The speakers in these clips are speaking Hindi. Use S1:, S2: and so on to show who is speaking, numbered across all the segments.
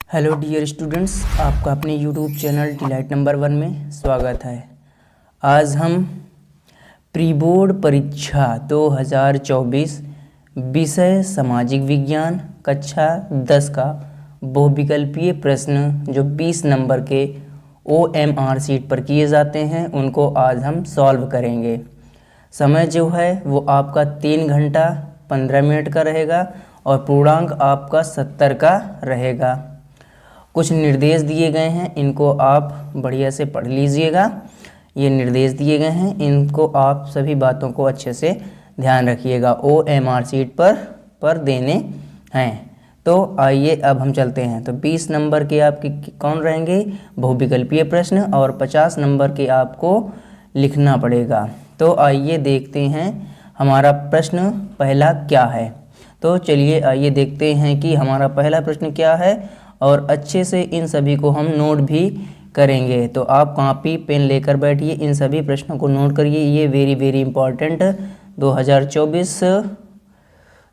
S1: हेलो डियर स्टूडेंट्स, आपका अपने यूट्यूब चैनल डिलाइट नंबर 1 में स्वागत है। आज हम प्री बोर्ड परीक्षा 2024 विषय सामाजिक विज्ञान कक्षा 10 का बहुविकल्पीय प्रश्न जो 20 नंबर के OMR शीट पर किए जाते हैं उनको आज हम सॉल्व करेंगे। समय जो है वो आपका 3 घंटा 15 मिनट का रहेगा और पूर्णांक आपका 70 का रहेगा। कुछ निर्देश दिए गए हैं, इनको आप बढ़िया से पढ़ लीजिएगा। ये निर्देश दिए गए हैं, इनको आप सभी बातों को अच्छे से ध्यान रखिएगा। OMR शीट पर देने हैं। तो आइए अब हम चलते हैं। तो 20 नंबर के आपके कौन रहेंगे? बहुविकल्पीय प्रश्न, और 50 नंबर के आपको लिखना पड़ेगा। तो आइए देखते हैं हमारा प्रश्न पहला क्या है। तो चलिए आइए देखते हैं कि हमारा पहला प्रश्न क्या है, और अच्छे से इन सभी को हम नोट भी करेंगे। तो आप कॉपी पेन लेकर बैठिए, इन सभी प्रश्नों को नोट करिए। ये वेरी इम्पॉर्टेंट 2024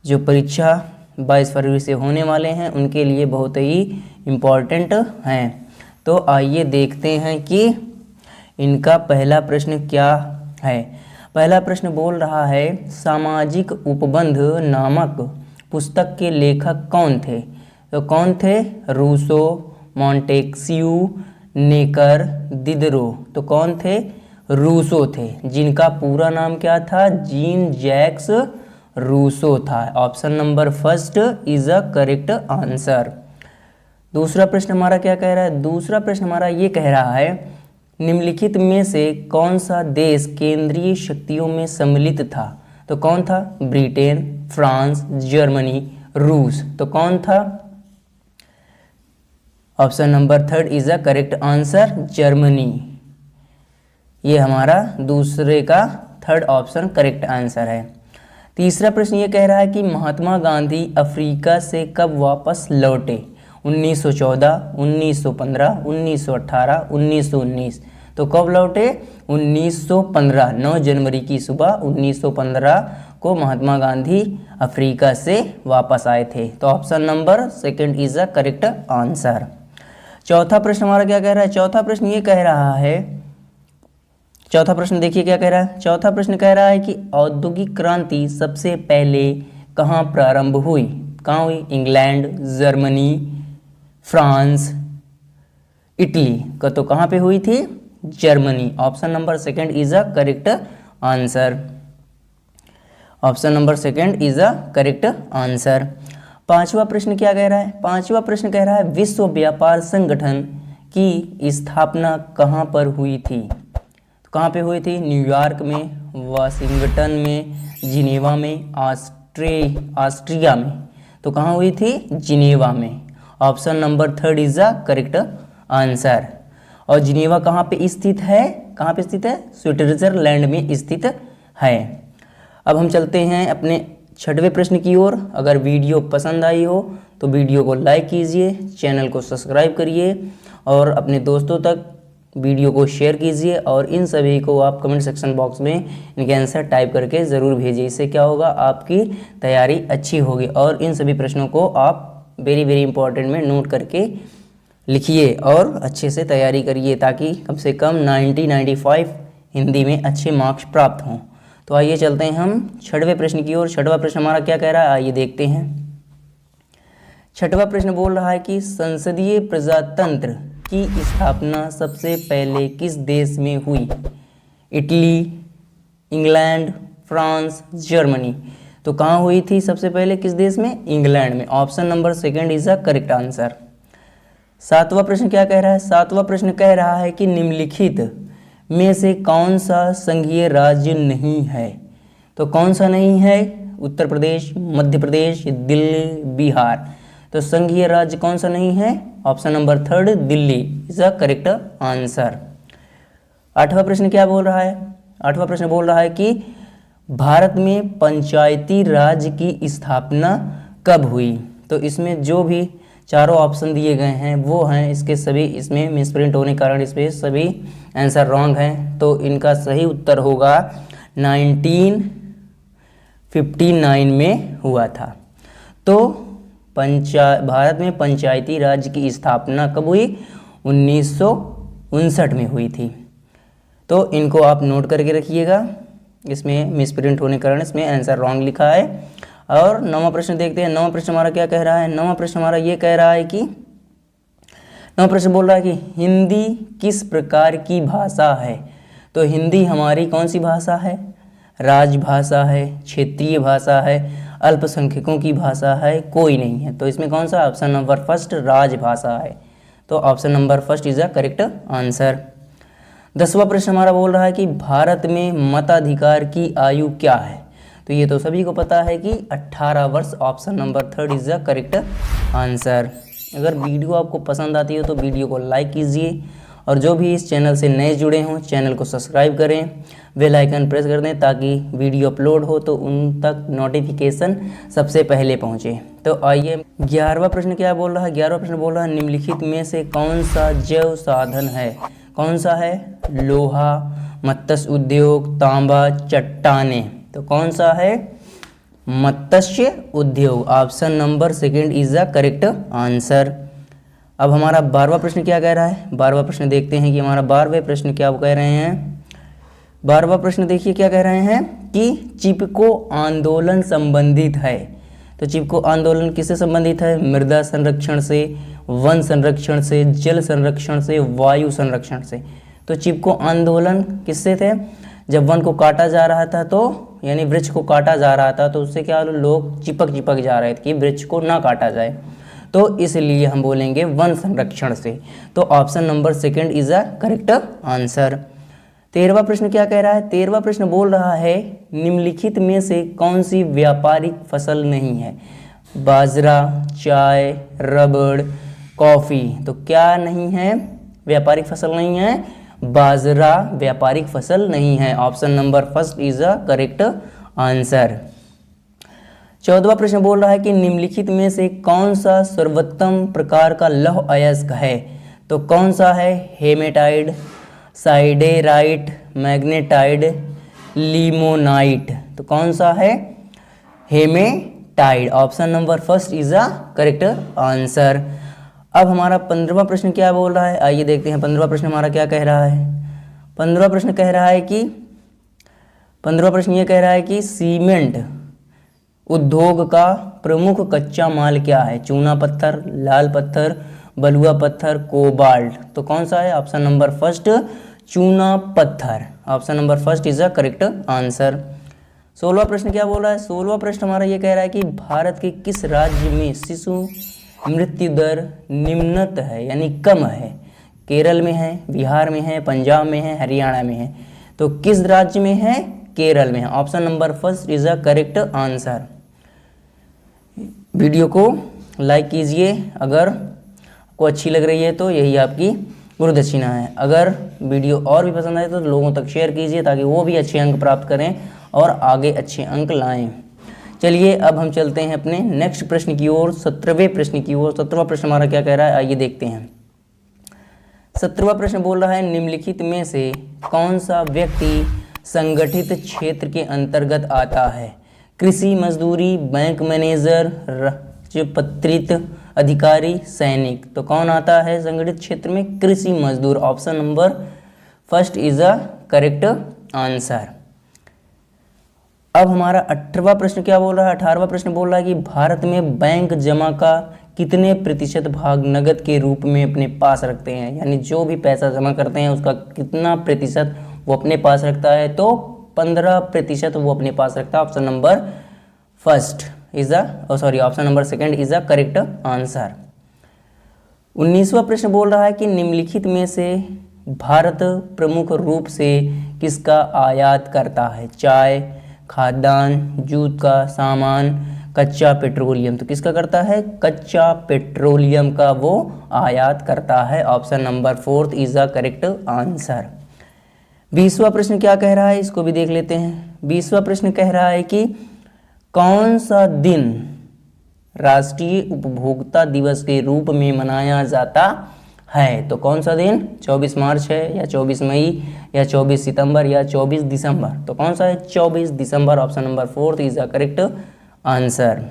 S1: जो परीक्षा 22 फरवरी से होने वाले हैं उनके लिए बहुत ही इम्पॉर्टेंट हैं। तो आइए देखते हैं कि इनका पहला प्रश्न क्या है। पहला प्रश्न बोल रहा है, सामाजिक उपबंध नामक पुस्तक के लेखक कौन थे? तो कौन थे? Rousseau, Montesquieu, Necker, Diderot. तो कौन थे? रूसो थे, जिनका पूरा नाम क्या था? जीन जैक्स रूसो था। Option number first is a correct answer. दूसरा प्रश्न हमारा क्या कह रहा है? दूसरा प्रश्न हमारा ये कह रहा है, निम्नलिखित में से कौन सा देश केंद्रीय शक्तियों में सम्मिलित था? तो कौन था? ब्रिटेन, फ्रांस, जर्मनी, रूस। तो कौन था? Option number third is a correct answer, Germany. ये हमारा दूसरे का थर्ड ऑप्शन करेक्ट आंसर है। तीसरा प्रश्न ये कह रहा है कि महात्मा गांधी अफ्रीका से कब वापस लौटे? 1914, 1915, 1918, 1919। तो कब लौटे? 1915, 9 जनवरी की सुबह 1915 को महात्मा गांधी अफ्रीका से वापस आए थे। तो option number second is a correct answer. चौथा प्रश्न हमारा क्या कह रहा है? चौथा प्रश्न ये कह रहा है, चौथा प्रश्न देखिए क्या कह रहा है। चौथा प्रश्न कह रहा है कि औद्योगिक क्रांति सबसे पहले कहाँ प्रारंभ हुई? कहाँ हुई? इंग्लैंड, जर्मनी, फ्रांस, इटली का। तो कहाँ पे हुई थी? Germany. Option number second is a correct answer. Option number second is a correct answer. पांचवा प्रश्न क्या कह रहा है? पांचवा प्रश्न कह रहा है, विश्व व्यापार संगठन की स्थापना कहाँ पर हुई थी? तो कहाँ पे हुई थी? न्यूयॉर्क में, वाशिंगटन में, जिनेवा में, ऑस्ट्रिया में। तो कहाँ हुई थी? जिनेवा में। Option number third is the correct answer. और जिनेवा कहाँ पे स्थित है? कहाँ पे स्थित है? स्विट्जरलैंड में स्थित है। अब हम चलते हैं अपने 6वें प्रश्न की ओर। अगर वीडियो पसंद आई हो तो वीडियो को लाइक कीजिए, चैनल को सब्सक्राइब करिए और अपने दोस्तों तक वीडियो को शेयर कीजिए, और इन सभी को आप कमेंट सेक्शन बॉक्स में इनके आंसर टाइप करके ज़रूर भेजिए। इससे क्या होगा? आपकी तैयारी अच्छी होगी। और इन सभी प्रश्नों को आप वेरी इंपॉर्टेंट में नोट करके लिखिए और अच्छे से तैयारी करिए, ताकि कम से कम 90-95 हिंदी में अच्छे मार्क्स प्राप्त हों। तो आइए चलते हैं हम 6वें प्रश्न की ओर। 6वां प्रश्न हमारा क्या कह रहा है, आइए देखते हैं। 6वां प्रश्न बोल रहा है कि संसदीय प्रजातंत्र की स्थापना सबसे पहले किस देश में हुई? Italy, England, France, Germany. तो कहाँ हुई थी सबसे पहले? किस देश में? इंग्लैंड में। Option number second is a correct answer. 7वां प्रश्न क्या कह रहा है? 7वां प्रश्न कह रहा है कि निम्नलिखित में से कौन सा संघीय राज्य नहीं है? तो कौन सा नहीं है? उत्तर प्रदेश, मध्य प्रदेश, दिल्ली, बिहार। तो संघीय राज्य कौन सा नहीं है? Option number third, Delhi is a correct answer. 8वां प्रश्न क्या बोल रहा है? 8वां प्रश्न बोल रहा है कि भारत में पंचायती राज की स्थापना कब हुई? तो इसमें जो भी चारों ऑप्शन दिए गए हैं वो हैं, इसके सभी इसमें मिसप्रिंट होने के कारण इसमें सभी आंसर रॉन्ग हैं। तो इनका सही उत्तर होगा 1959 में हुआ था। तो भारत में पंचायती राज की स्थापना कब हुई? 1959 में हुई थी। तो इनको आप नोट करके रखिएगा, इसमें मिसप्रिंट होने के कारण इसमें आंसर रॉन्ग लिखा है। और 9वां प्रश्न देखते हैं। 9वां प्रश्न हमारा क्या कह रहा है? 9वां प्रश्न हमारा ये कह रहा है कि 9वां प्रश्न बोल रहा है कि हिंदी किस प्रकार की भाषा है? तो हिंदी हमारी कौन सी भाषा है? राजभाषा है, क्षेत्रीय भाषा है, अल्पसंख्यकों की भाषा है, कोई नहीं है। तो इसमें कौन सा? ऑप्शन नंबर फर्स्ट, राजभाषा है। तो option number first is the correct answer. 10वां प्रश्न हमारा बोल रहा है कि भारत में मताधिकार की आयु क्या है? तो ये तो सभी को पता है कि 18 वर्ष। Option number third is the correct answer. अगर वीडियो आपको पसंद आती हो तो वीडियो को लाइक कीजिए, और जो भी इस चैनल से नए जुड़े हों चैनल को सब्सक्राइब करें, बेल आइकन प्रेस कर दें ताकि वीडियो अपलोड हो तो उन तक नोटिफिकेशन सबसे पहले पहुंचे। तो आइए 11वां प्रश्न क्या बोल रहा है? 11वां प्रश्न बोल रहा है निम्नलिखित में से कौन सा जैव साधन है? कौन सा है? लोहा, मत्स्य उद्योग, तांबा, चट्टाने। तो कौन सा है? मत्स्य उद्योग। Option number second is the correct answer. अब हमारा 12वां प्रश्न क्या कह रहा है? 12वां प्रश्न देखते हैं कि हमारा 12वें प्रश्न क्या कह रहे हैं। 12वां प्रश्न देखिए क्या कह रहे हैं कि चिपको आंदोलन संबंधित है। तो चिपको आंदोलन किससे संबंधित है? मृदा संरक्षण से, वन संरक्षण से, जल संरक्षण से, वायु संरक्षण से। तो चिपको आंदोलन किससे थे? जब वन को काटा जा रहा था, तो यानी वृक्ष को काटा जा रहा था, तो उससे क्या लोग चिपक जा रहे थे कि वृक्ष को ना काटा जाए, तो इसलिए हम बोलेंगे वन संरक्षण से। तो option number second is a correct answer. 13वां प्रश्न क्या कह रहा है? 13वां प्रश्न बोल रहा है निम्नलिखित में से कौन सी व्यापारिक फसल नहीं है? बाजरा, चाय, रबड़, कॉफ़ी। तो क्या नहीं है? व्यापारिक फसल नहीं है, बाजरा व्यापारिक फसल नहीं है। Option number first is a correct answer. 14वां प्रश्न बोल रहा है कि निम्नलिखित में से कौन सा सर्वोत्तम प्रकार का लौह अयस्क है? तो कौन सा है? Hematite, siderite, magnetite, limonite. तो कौन सा है? Hematite. Option number first is a correct answer. अब हमारा 15वां प्रश्न क्या बोल रहा है? आइए देखते हैं 15वां प्रश्न हमारा क्या कह रहा है। 15वां प्रश्न कह रहा है कि 15वां प्रश्न ये कह रहा है कि सीमेंट उद्योग का प्रमुख कच्चा माल क्या है? चूना पत्थर, लाल पत्थर, बलुआ पत्थर, कोबाल्ट। तो कौन सा है? ऑप्शन नंबर फर्स्ट चूना पत्थर। Option number first is a correct answer. 16वां प्रश्न क्या बोल रहा है? 16वां प्रश्न हमारा ये कह रहा है कि भारत के किस राज्य में शिशु मृत्यु दर निम्नत है यानी कम है? केरल में है, बिहार में है, पंजाब में है, हरियाणा में है। तो किस राज्य में है? केरल में है। Option number first is a correct answer. Video को लाइक कीजिए, अगर आपको अच्छी लग रही है तो यही आपकी गुरुदक्षिणा है। अगर वीडियो और भी पसंद आए तो लोगों तक शेयर कीजिए ताकि वो भी अच्छे अंक प्राप्त करें और आगे अच्छे अंक लाएं। चलिए अब हम चलते हैं अपने नेक्स्ट प्रश्न की ओर, 17वें प्रश्न की ओर। 17वां प्रश्न हमारा क्या कह रहा है? आइए देखते हैं। 17वां प्रश्न बोल रहा है निम्नलिखित में से कौन सा व्यक्ति संगठित क्षेत्र के अंतर्गत आता है? कृषि मजदूरी, बैंक मैनेजर, राजपत्रित अधिकारी, सैनिक। तो कौन आता है संगठित क्षेत्र में? कृषि मजदूर। Option number first is a correct answer. अब हमारा 18वां प्रश्न क्या बोल रहा है? 18वां प्रश्न बोल रहा है कि भारत में बैंक जमा का कितने प्रतिशत भाग नगद के रूप में अपने पास रखते हैं? यानी जो भी पैसा जमा करते हैं उसका कितना प्रतिशत वो अपने पास रखता है? तो 15% वो अपने पास रखता है। Option number first is option number second is the correct answer. 19वां प्रश्न बोल रहा है कि निम्नलिखित में से भारत प्रमुख रूप से किसका आयात करता है? चाय, खाद्यान्न, जूट का सामान, कच्चा पेट्रोलियम। तो किसका करता है? कच्चा पेट्रोलियम का वो आयात करता है। Option number fourth is the correct answer. 20वां प्रश्न क्या कह रहा है? इसको भी देख लेते हैं। 20वां प्रश्न कह रहा है कि कौन सा दिन राष्ट्रीय उपभोक्ता दिवस के रूप में मनाया जाता है? तो कौन सा दिन? 24 मार्च है या 24 मई या 24 सितंबर या 24 दिसंबर। तो कौन सा है? 24 दिसंबर। Option number fourth is the correct answer.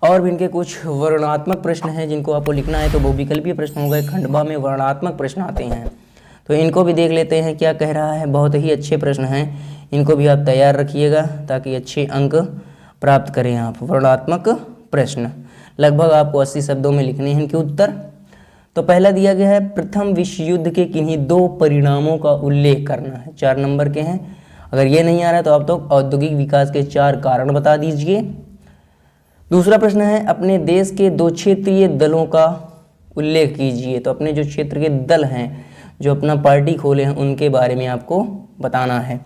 S1: और भी इनके कुछ वर्णनात्मक प्रश्न हैं जिनको आपको लिखना है, तो बहुविकल्पीय प्रश्न हो गए, खंडवा में वर्णनात्मक प्रश्न आते हैं, तो इनको भी देख लेते हैं क्या कह रहा है। बहुत ही अच्छे प्रश्न हैं, इनको भी आप तैयार रखिएगा ताकि अच्छे अंक प्राप्त करें आप। वर्णनात्मक प्रश्न लगभग आपको 80 शब्दों में लिखने हैं इनके उत्तर। तो पहला दिया गया है, प्रथम विश्व युद्ध के किन्हीं 2 परिणामों का उल्लेख करना है। 4 नंबर के हैं, अगर ये नहीं आ रहा है तो आप तो औद्योगिक विकास के 4 कारण बता दीजिए। दूसरा प्रश्न है, अपने देश के 2 क्षेत्रीय दलों का उल्लेख कीजिए। तो अपने जो क्षेत्र के दल हैं जो अपना पार्टी खोले हैं उनके बारे में आपको बताना है।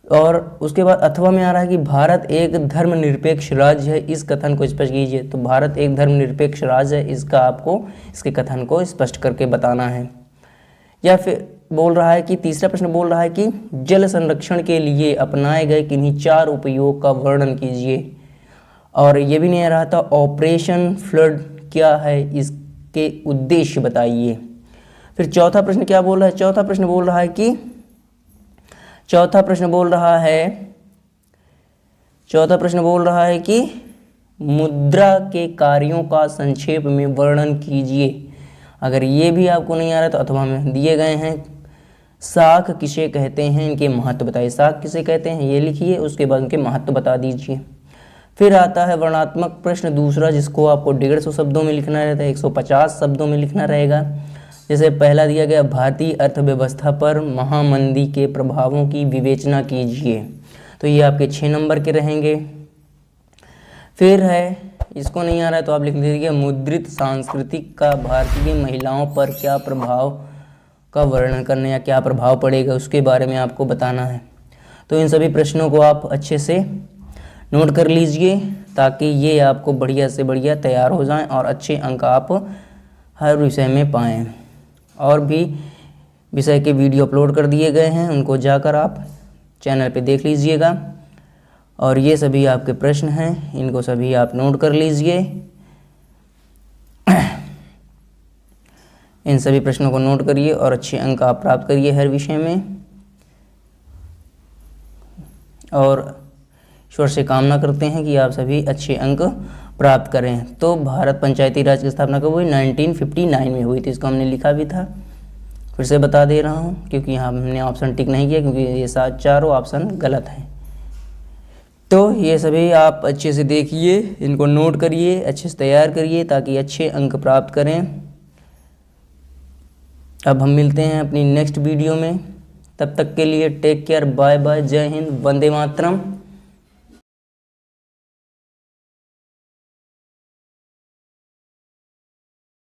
S1: और उसके बाद अथवा में आ रहा है कि भारत एक धर्मनिरपेक्ष राज्य है, इस कथन को स्पष्ट कीजिए। तो भारत एक धर्मनिरपेक्ष राज्य है, इसका आपको इसके कथन को स्पष्ट करके बताना है। या फिर बोल रहा है कि तीसरा प्रश्न बोल रहा है कि जल संरक्षण के लिए अपनाए गए किन्हीं 4 उपयोग का वर्णन कीजिए। और ये भी नहीं आ रहा था, ऑपरेशन फ्लड क्या है, इसके उद्देश्य बताइए। फिर चौथा प्रश्न क्या बोल रहा है, चौथा प्रश्न बोल रहा है कि मुद्रा के कार्यों का संक्षेप में वर्णन कीजिए। अगर ये भी आपको नहीं आ रहा तो अथवा में दिए गए हैं, साख किसे कहते हैं, इनके महत्व बताइए। साख किसे कहते हैं ये लिखिए, उसके बाद उनके महत्व बता दीजिए। फिर आता है वर्णनात्मक प्रश्न दूसरा, जिसको आपको 150 शब्दों में लिखना रहता है, 150 शब्दों में लिखना रहेगा। जैसे पहला दिया गया, भारतीय अर्थव्यवस्था पर महामंदी के प्रभावों की विवेचना कीजिए। तो ये आपके 6 नंबर के रहेंगे। फिर है, इसको नहीं आ रहा है तो आप लिख लीजिए, मुद्रित सांस्कृतिक का भारतीय महिलाओं पर क्या प्रभाव का वर्णन करना या क्या प्रभाव पड़ेगा उसके बारे में आपको बताना है। तो इन सभी प्रश्नों को आप अच्छे से नोट कर लीजिए ताकि ये आपको बढ़िया से बढ़िया तैयार हो जाएं और अच्छे अंक आप हर विषय में पाएँ। और भी विषय के वीडियो अपलोड कर दिए गए हैं, उनको जाकर आप चैनल पे देख लीजिएगा। और ये सभी आपके प्रश्न हैं, इनको सभी आप नोट कर लीजिए। इन सभी प्रश्नों को नोट करिए और अच्छे अंक आप प्राप्त करिए हर विषय में। और ईश्वर से कामना करते हैं कि आप सभी अच्छे अंक प्राप्त करें। तो भारत पंचायती राज की स्थापना कब हुई, 1959 में हुई थी। इसको हमने लिखा भी था, फिर से बता दे रहा हूँ क्योंकि यहाँ हमने ऑप्शन टिक नहीं किया क्योंकि ये 4 ऑप्शन गलत हैं। तो ये सभी आप अच्छे से देखिए, इनको नोट करिए, अच्छे से तैयार करिए ताकि अच्छे अंक प्राप्त करें। अब हम मिलते हैं अपनी नेक्स्ट वीडियो में, तब तक के लिए टेक केयर, बाय बाय, जय हिंद, वंदे मातरम।